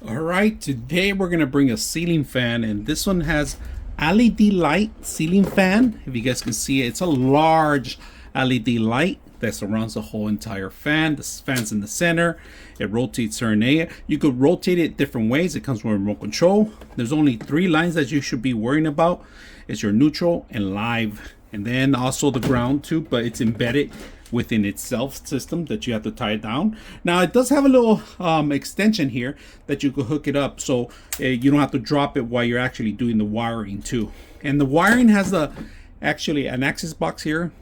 All right, today we're gonna bring a ceiling fan, and this one has LED light ceiling fan. If you guys can see it, it's a large LED light that surrounds the whole entire fan. This fan's in the center. It rotates certain area. You could rotate it different ways. It comes with a remote control. There's only 3 lines that you should be worrying about. It's your neutral and live, and then also the ground too, but it's embedded within itself system that you have to tie it down. Now it does have a little extension here that you could hook it up, so you don't have to drop it while you're actually doing the wiring too. And the wiring has actually an access box here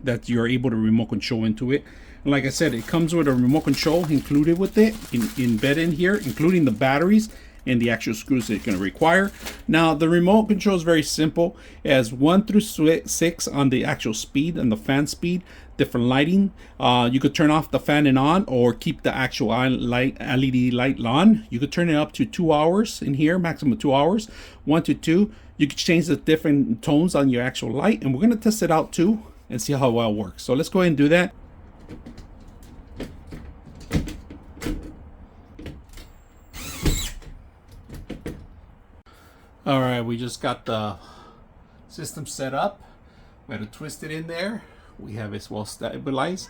that you're able to remote control into it. And like I said, it comes with a remote control included with it, embedded in here, including the batteries and the actual screws that you're going to require. Now the remote control is very simple. It has 1 through 6 on the actual speed and the fan speed, different lighting. You could turn off the fan and on, or keep the actual LED light on. You could turn it up to 2 hours in here, maximum 2 hours, 1 to 2. You could change the different tones on your actual light, and we're going to test it out too and see how well it works. So let's go ahead and do that. All right, we just got the system set up. We had to twist it in there. We have it well stabilized.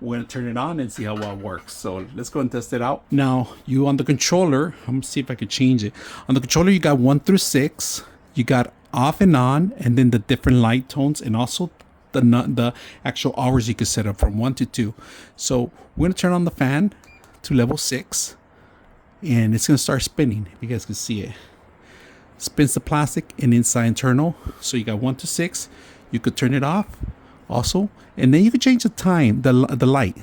We're gonna turn it on and see how well it works. So let's go and test it out. Now, you on the controller, I'm gonna see if I can change it. On the controller, you got 1 through 6. You got off and on, and then the different light tones, and also the actual hours you could set up from 1 to 2. So we're gonna turn on the fan to level 6, and it's gonna start spinning. If you guys can see it. Spins the plastic and inside internal. So you got 1 to 6. You could turn it off also, and then you could change the time, the light,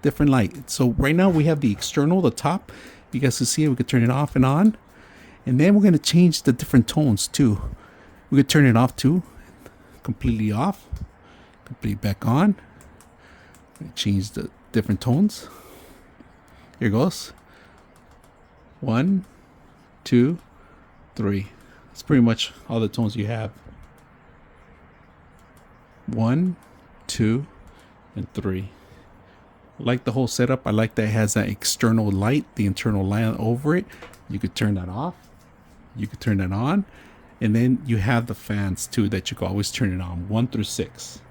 different light. So right now we have the external, the top. You guys can see it. We could turn it off and on, and then we're going to change the different tones too. We could turn it off too, completely off, completely back on. Change the different tones. Here goes. 1, 2, 3. It's pretty much all the tones you have. 1, 2, and 3. I like the whole setup. I like that it has that external light, the internal light over it. You could turn that off. You could turn that on. And then you have the fans too that you can always turn it on, 1 through 6.